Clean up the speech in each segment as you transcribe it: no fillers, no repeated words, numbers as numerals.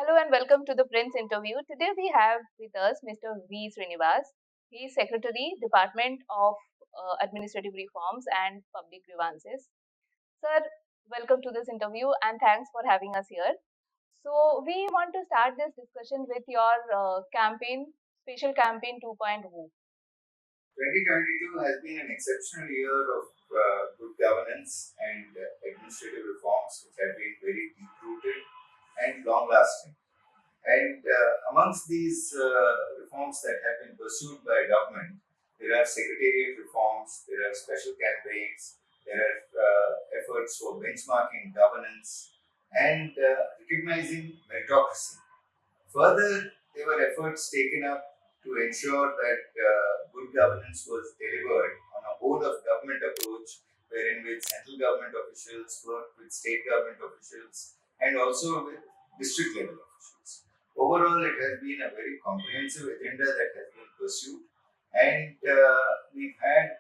Hello and welcome to the Prince interview. Today we have with us Mr. V. Srinivas. He is Secretary, Department of Administrative Reforms and Public Grievances. Sir, welcome to this interview and thanks for having us here. So we want to start this discussion with your campaign, Special Campaign 2.0. 2022 has been an exceptional year of good governance and administrative reforms, which have been very deep rooted and long lasting. And amongst these reforms that have been pursued by government, there are secretariat reforms, there are special campaigns, there are efforts for benchmarking governance and recognizing meritocracy. Further, there were efforts taken up to ensure that good governance was delivered on a whole of government approach, wherein with central government officials work with state government officials and also with district level officials. Overall, it has been a very comprehensive agenda that has been pursued, and we've had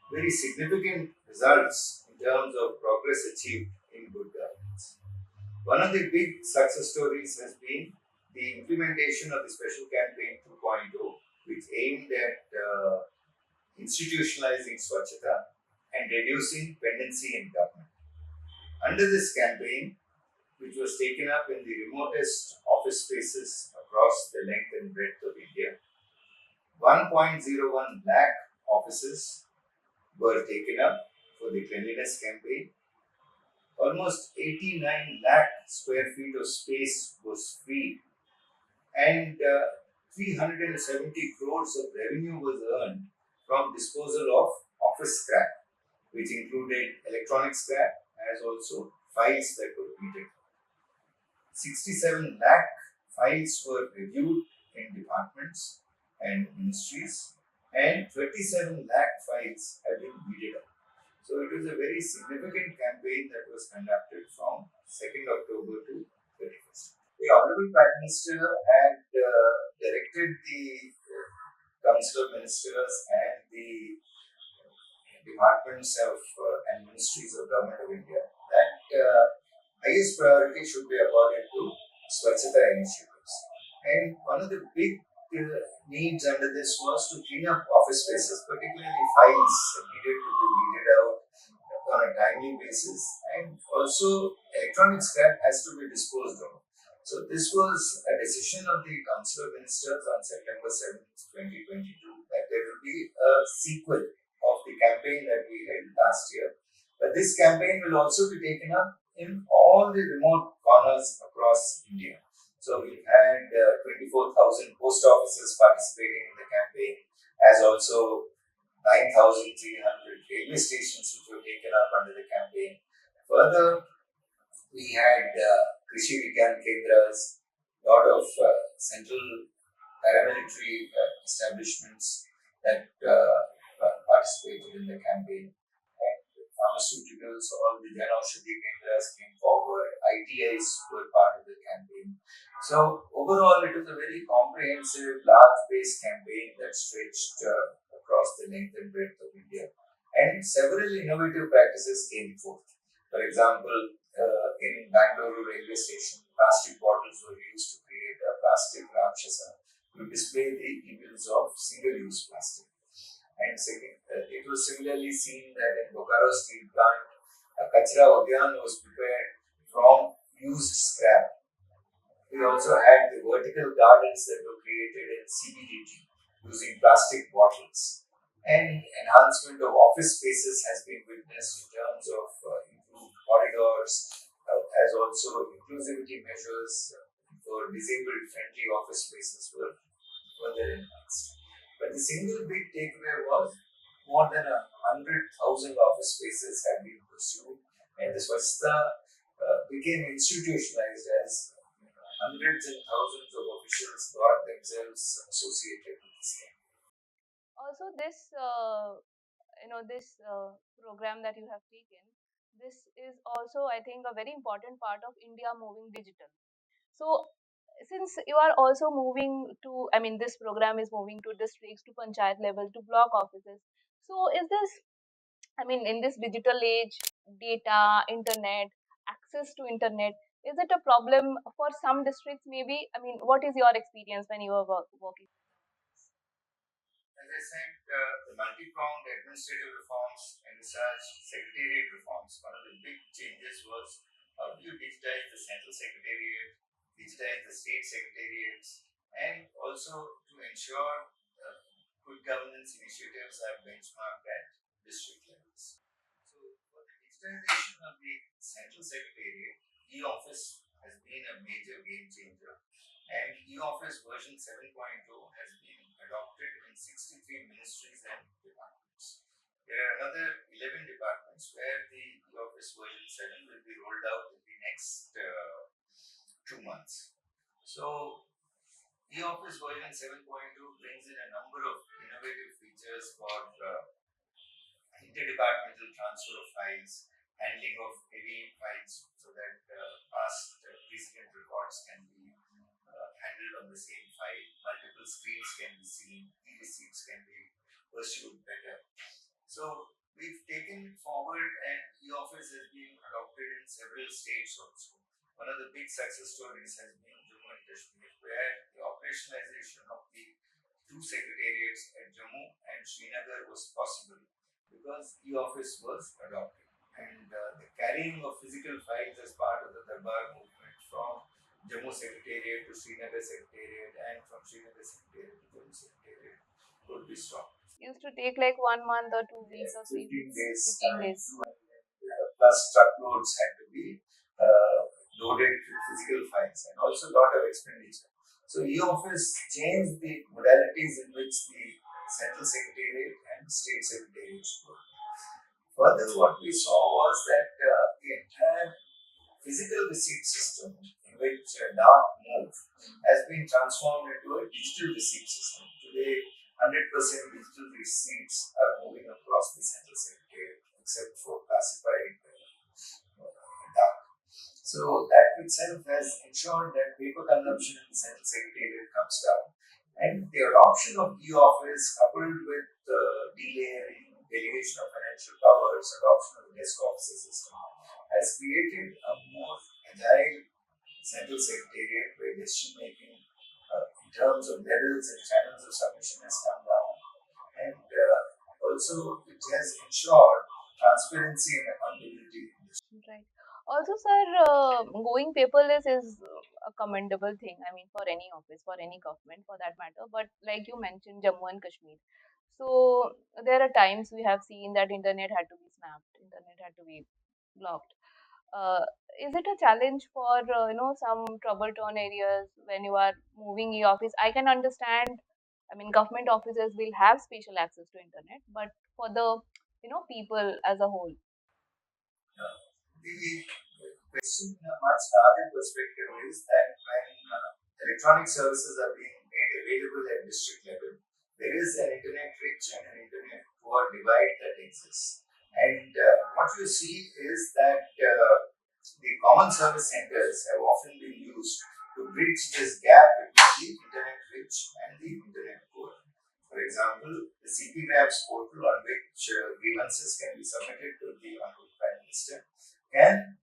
very significant results in terms of progress achieved in good governance. One of the big success stories has been the implementation of the Special Campaign 2.0, which aimed at institutionalizing Swachhata and reducing pendency in government. Under this campaign, which was taken up in the remotest office spaces across the length and breadth of India, 1.01 lakh offices were taken up for the cleanliness campaign. Almost 89 lakh square feet of space was freed, and 370 crores of revenue was earned from disposal of office scrap, which included electronic scrap as also files that were weeded. 67 lakh files were reviewed in departments and ministries, and 37 lakh files have been weeded out. So it was a very significant campaign that was conducted from 2nd October to 31st. The Honorable Prime Minister had directed the Council of Ministers and the departments of and ministries of Government of India that highest priority should be accorded to Swachhata initiatives. And one of the big needs under this was to clean up office spaces, particularly files that needed to be weeded out on a timely basis, and also electronic scrap has to be disposed of. So this was a decision of the Council of Ministers on September 7th, 2022, that there will be a sequel of the campaign that we held last year. But this campaign will also be taken up in all the remote corners across India. So we've had 24,000 post offices participating in the campaign, as also 9,300 railway stations which were taken up under the campaign. Further, we had Krishi Vigyan Kendras, a lot of central paramilitary establishments that participated in the campaign. And pharmaceuticals, all the Jan Aushadhi Kendras came forward, ITIs were part of the campaign. So overall, it was a very comprehensive, large-based campaign that stretched across the length and breadth of India. And several innovative practices came forth. For example, in Bangalore railway station, plastic bottles were used to create a plastic Rakshasa to display the evils of single-use plastic. And second, it was similarly seen that in Bokaro Steel Plant, a Kachra Udyan was prepared from used scrap. We also had the vertical gardens that were created in CBDT using plastic bottles. And enhancement of office spaces has been witnessed in terms of improved corridors, as also inclusivity measures for disabled friendly office spaces were further enhanced. But the single big takeaway was more than 100,000 office spaces have been pursued, and the Swachhata became institutionalized as hundreds and thousands of officials got themselves associated with this thing. Also, this program that you have taken, this is also, I think, a very important part of India moving digital. So, since you are also moving to, I mean, this program is moving to districts, to panchayat level, to block offices. So, is this, I mean, in this digital age, data, internet, access to internet, Is it a problem for some districts? Maybe. I mean, what is your experience when you were working? As I said, the multi-pronged administrative reforms and research secretariat reforms, one of the big changes was how do you digitize the central secretariat, digitize the state secretariats, and also to ensure good governance initiatives are benchmarked at district levels. So, for the digitization of the central secretariat, e-office has been a major game changer, and e-office version 7.0 has been adopted in 63 ministries and departments. There are another 11 departments where the e-office version 7 will be rolled out in the next 2 months. So, e-office version 7.2 brings in a number of innovative features for interdepartmental transfer of files, handling of heavy files so that past precedent records can be handled on the same file, multiple screens can be seen, e-receipts can be pursued better. So we've taken forward, and e-office has been adopted in several states also. One of the big success stories has been Jammu and Kashmir, where the operationalization of the two secretariats at Jammu and Srinagar was possible because e-office was adopted. And the carrying of physical files as part of the Darbar movement from Jammu Secretariat to Srinagar Secretariat and from Srinagar Secretariat to Jammu Secretariat would be stopped. Used to take like 1 month or 2 weeks Yes, or 15 3 weeks, days, 15 days. plus truckloads had to be loaded with physical files and also a lot of expenditure. So e-office changed the modalities in which the central secretariat and state secretariats work. Further, what we saw was that the entire physical receipt system in which dark move has been transformed into a digital receipt system. Today, 100% digital receipts are moving across the central secretariat except for classified dark. So that itself has ensured that paper consumption in the central secretariat comes down. And the adoption of e-office coupled with delayering, delegation of financial powers, adoption of the desk officer system has created a more agile central secretariat where decision making in terms of levels and channels of submission has come down. And also it has ensured transparency and accountability. Right. Also, sir, going paperless is a commendable thing. I mean, for any office, for any government, for that matter. But like you mentioned, Jammu and Kashmir. So there are times we have seen that internet had to be snapped, internet had to be blocked. Uh, is it a challenge for some trouble torn areas when you are moving e-office? I can understand. I mean, government offices will have special access to internet, but for the people as a whole. The question in a much larger perspective is that when electronic services are being made available at district level, there is an internet rich and an internet poor divide that exists. And what you see is that the common service centers have often been used to bridge this gap between the internet rich and the internet poor. For example, the CP Grabs portal on which grievances can be submitted to the Honorable Prime Minister can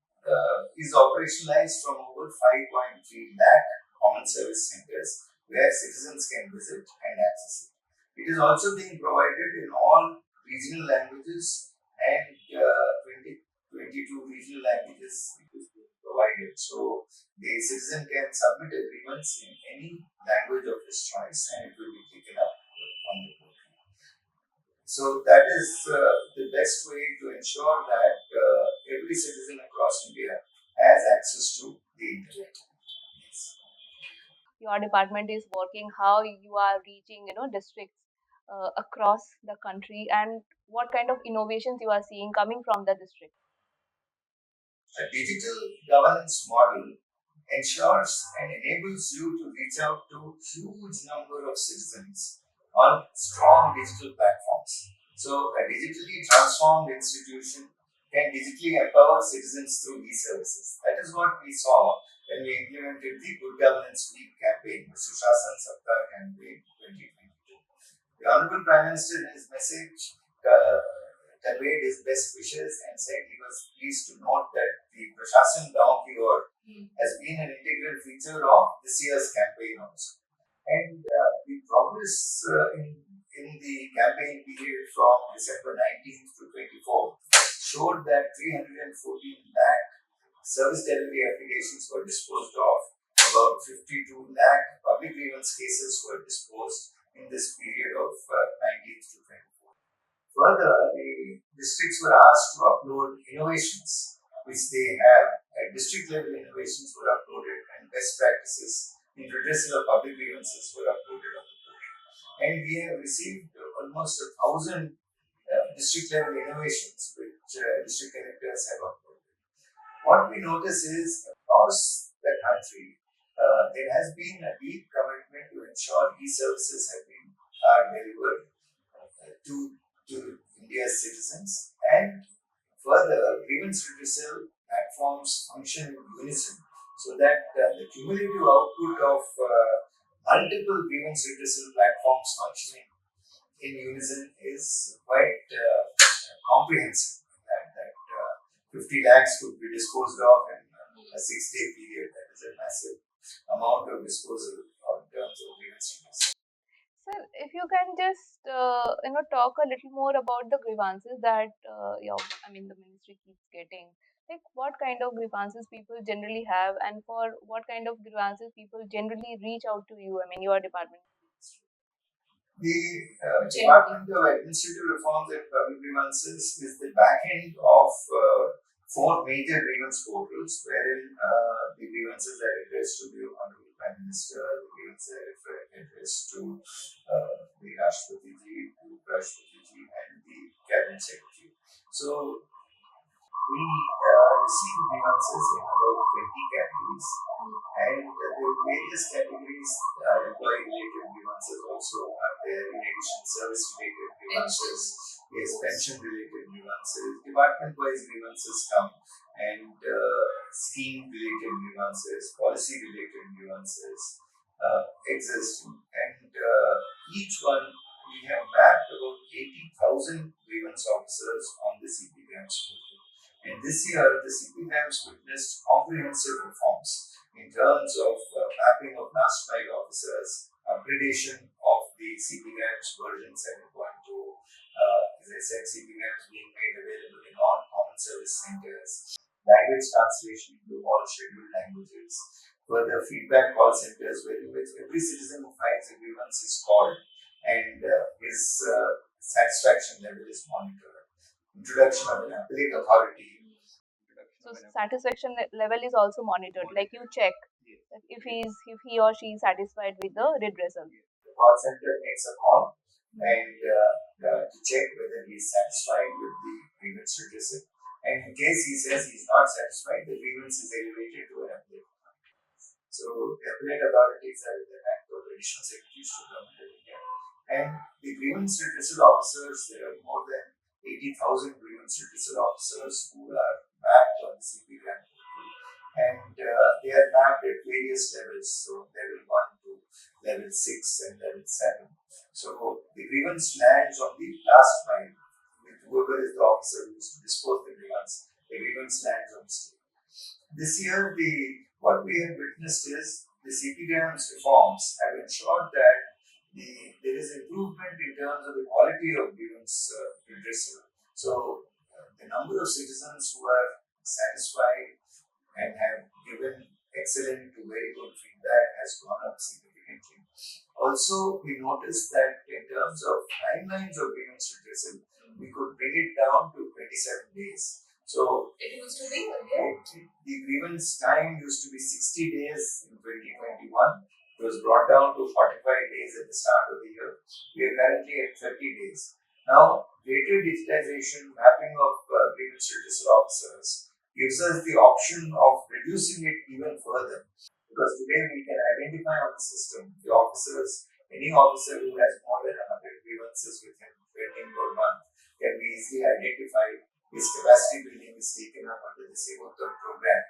is operationalized from over 5.3 lakh common service centers where citizens can visit and access it. It is also being provided in all regional languages and 22 regional languages it is being provided. So the citizen can submit a grievance in any language of his choice and it will be taken up on the portal. So that is the best way to ensure that every citizen across India has access to the internet. Yes. Your department is working, how you are reaching districts across the country, and what kind of innovations you are seeing coming from the district. A digital governance model ensures and enables you to reach out to huge number of citizens on strong digital platforms. So a digitally transformed institution can digitally empower citizens through e-services. That is what we saw when we implemented the Good Governance Week campaign, the Sushasana Saptah campaign 2022. The Honorable Prime Minister in his message conveyed his best wishes and said he was pleased to note that the Prashasan donkey or has been an integral feature of this year's campaign also. And the progress in the campaign period from December 19th to 24th showed that 314 lakh service delivery applications were disposed of, about 52 lakh public grievance cases were disposed in this period of 19th to 24th. Further, the districts were asked to upload innovations which they have. At district level, innovations were uploaded and best practices in redressal of public grievances were uploaded on the portal. And we have received almost 1,000 district level innovations which district collectors have uploaded. What we notice is across the country, there has been a deep commitment to ensure e-services are delivered to India's citizens, and further grievance redressal platforms function in unison so that the cumulative output of multiple grievance redressal platforms functioning in unison is quite comprehensive. That 50 lakhs could be disposed of in a 6-day period. That is a massive amount of disposal in terms of grievance redressal. Sir, if you can just talk a little more about the grievances that the ministry keeps getting. Like what kind of grievances people generally have, and for what kind of grievances people generally reach out to you. I mean, your department. The Department of Administrative Reforms and Public Grievances is the back end of four major grievance portals, wherein the grievances are addressed to the Honorable Prime Minister, the grievances are addressed to the Rashtrapati Ji, to Rashtrapati Ji, and the Cabinet Secretary. So we receive grievances in about 20 categories, and the various categories, employee related grievances also are there. In addition, service related grievances, yes, pension related grievances, department wise grievances come, and scheme related grievances, policy related grievances exist, and each one we have mapped about 80,000 grievance officers on the CP Grams portal. And this year, the CP Grams witnessed comprehensive reforms in terms of mapping of last mile officers, upgradation of the CP Grams version 7.2, as I said, CP Grams being made available in all common service centers, language translation into all scheduled languages, further feedback call centers where every citizen who finds a grievance is called and his satisfaction level is monitored. Introduction of an appellate authority. So satisfaction level is also monitored. Like you check that if he or she is satisfied with the redressal. The call center makes a call and to check whether he is satisfied with the grievance redressal. And in case he says he is not satisfied, the grievance is elevated to an appellate. So the appellate authorities are in the rank of additional secretaries to Government of India. And the grievance redressal officers, there are more than 80,000 grievance redressal officers who are mapped on the CP grant portal. And they are mapped at various levels, so level 1 to level 6 and level 7. So the grievance lands on the last mile with whoever is the officer who is to dispose the grievance. The grievance lands on the stage. This year, what we have witnessed is the CP Grams reforms have ensured that there is improvement in terms of the quality of grievance redressal. So, the number of citizens who are satisfied and have given excellent to very good feedback has gone up significantly. Also, we noticed that in terms of timelines of grievance redressal, we could bring it down to 27 days. So it used to be the grievance time used to be 60 days in 2021. It was brought down to 45 days at the start of the year. We are currently at 30 days. Now, greater digitization, mapping of grievance redressal officers gives us the option of reducing it even further. Because today we can identify on the system the officers, any officer who has more than 100 grievances with him pending per month can be easily identified. His capacity building is taken up under the Sevottam program.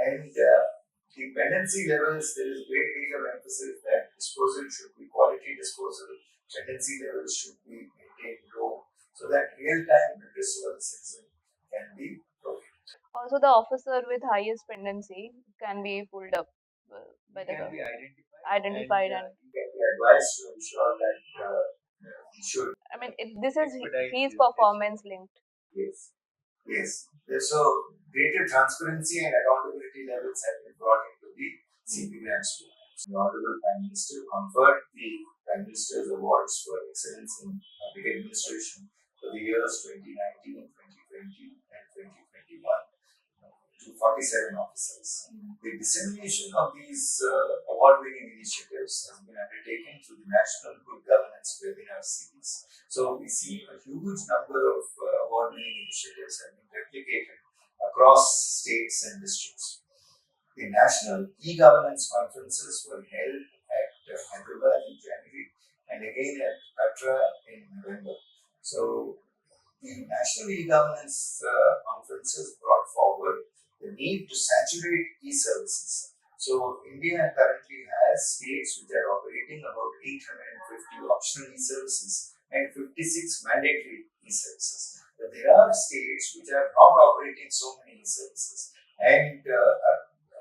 And the pendency levels, there is a great deal of emphasis that disposal should be quality disposal. Pendency levels should be maintained low so that real-time redressal of the citizen can be provided. Also, the officer with highest pendency can be pulled up by the can be government, identified identified, and and he can be advised to ensure that he should I mean, this is expedite his his performance linked. yes. Yes. So greater transparency and accountability levels have been brought into the CP grants. The Honorable Prime Minister conferred the Prime Minister's Awards for Excellence in Public Administration for the years 2019, 2020, and 2021 to 47 officers. The dissemination of these award-winning initiatives has been undertaken through the National Good Governance Webinar Series. So we see a huge number of award-winning initiatives have been replicated across states and districts. The national e-governance conferences were held at Hyderabad in January and again at Katra in November. So the national e-governance conferences brought forward the need to saturate e-services. So India currently has states which are operating about 850 optional e-services and 56 mandatory e-services. But there are states which are not operating so many e-services, and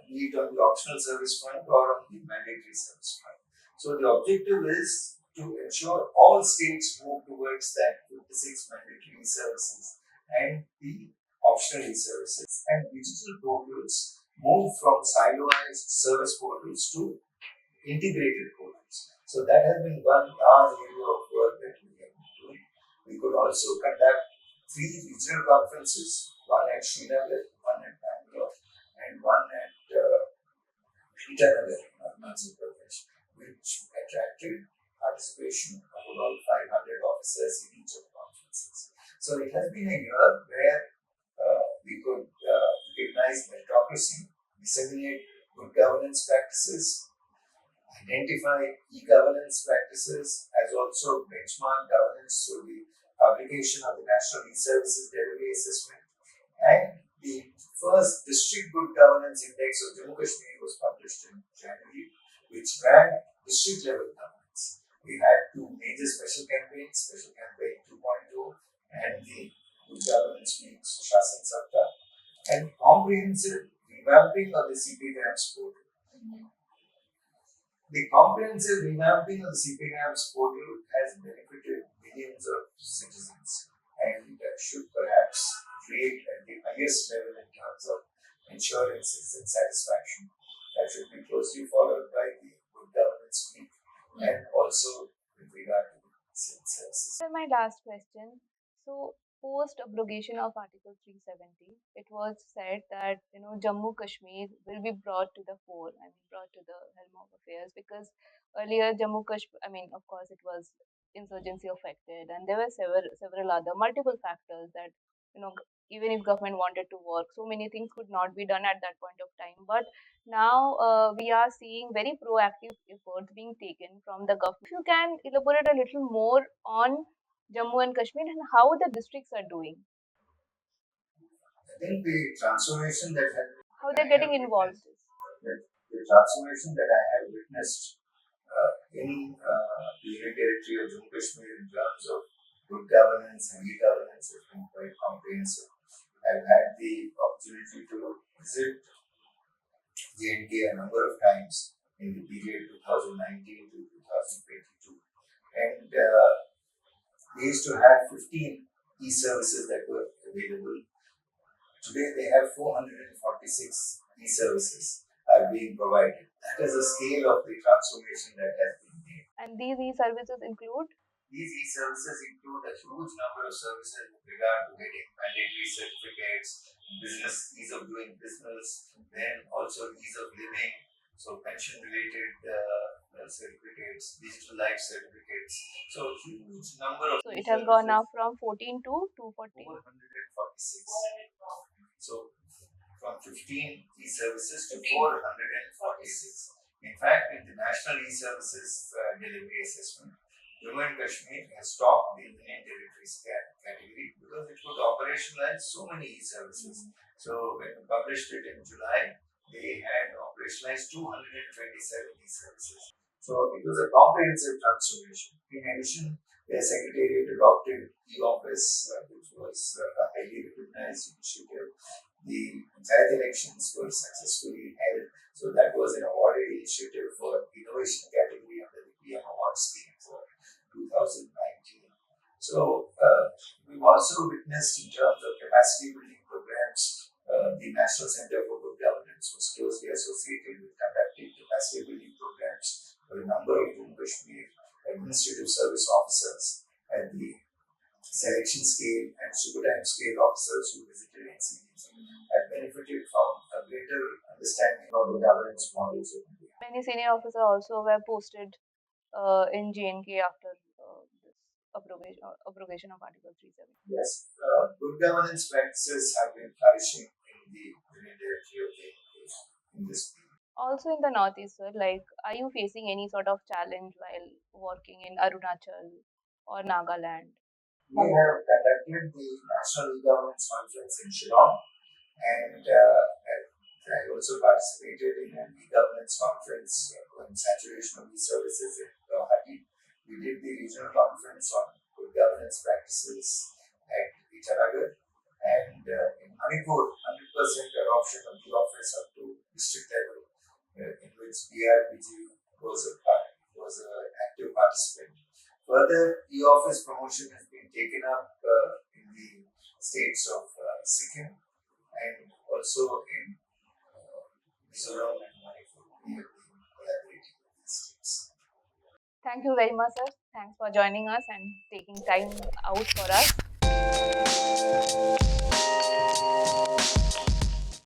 be it on the optional service front or on the mandatory service front. So the objective is to ensure all states move towards that 56 mandatory services and the optional services, and digital portals move from siloized service portals to integrated portals. So that has been one large area of work that we have been doing. We could also conduct 3 regional conferences, one at Srinagar, one at Bangalore, and one at Itanagar, Arunachal Pradesh, which attracted participation of about 500 officers in each of the conferences. So it has been a year where we could recognize meritocracy, disseminate good governance practices, identify e-governance practices, as also benchmark governance through the publication of the National E-Services Delivery Assessment, and the first District Good Governance Index of Jammu Kashmir was published in January, which ranked district level governance. We had 2 major special campaigns, Special Campaign 2.0 and the Good Governance Weeks, Shasan Saptah, and comprehensive revamping of the CP Grams portal. The comprehensive revamping of the CP Grams portal has benefited millions of citizens and should perhaps create at the highest level in terms of ensuring citizen satisfaction. That should be closely followed by the good governance week and also with regard to the citizen services. So my last question. So post abrogation of Article 370, it was said that Jammu Kashmir will be brought to the fore. I mean, brought to the helm of affairs, because earlier Jammu Kashmir. I mean, of course, it was insurgency affected, and there were several other multiple factors that even if government wanted to work, so many things could not be done at that point of time. But now we are seeing very proactive efforts being taken from the government. If you can elaborate a little more on Jammu and Kashmir and how the districts are doing, I think the transformation that how I they're have getting involved. witnessed, the transformation that I have witnessed in the Union Territory of Jammu Kashmir in terms of good governance and e-governance has been quite comprehensive. I've had the opportunity to visit J&K a number of times in the period 2019 to 2022, and we used to have 15 e-services that were available. Today they have 446 e-services are being provided. That is the scale of the transformation that has been made. And these e-services include? These e-services include a huge number of services with regard to getting mandatory certificates, business ease of doing business, then also ease of living, so pension-related certificates, digital life certificates. So huge number of So it has gone e-services. now from 14 to 240. 446. So from 15 e-services to 446. In fact, in the National E-Services Delivery Assessment, Jammu and Kashmir has topped the Union Territories category because it could operationalize so many e-services. So when we published it in July, they had operationalized 227 e-services. So it was a comprehensive transformation. In addition, their secretariat adopted e-office, which was a highly recognized initiative. The panchayat elections were successfully held So that was an awarded initiative for innovation category under the PM Award scheme for 2019. So we've also witnessed in terms of capacity building programs, the National Center for Good Governance was closely associated with conducting capacity building programs for a number of Jammu Kashmir administrative service officers at the selection scale and super time scale officers who visited NCDs have benefited from a greater understanding of the governance models of India. Many senior officers also were posted in JNK after this abrogation of Article 370. Yes, good governance practices have been flourishing in the Union Territory of the in this period. Also in the Northeast, sir, like, are you facing any sort of challenge while working in Arunachal or Nagaland? We have conducted the National E-Governance Conference in Shillong, and I also participated in an e-governance conference on saturation of e-services in Guwahati. We did the regional conference on good governance practices at Itanagar, and in Manipur, 100% adoption of the office up to district level, in which BRPG was an active participant. Further, e-office promotion has been taken up in the states of Sikkim and also in Mizoram and Manipur. We have been collaborating with these states. Thank you very much, sir. Thanks for joining us and taking time out for us.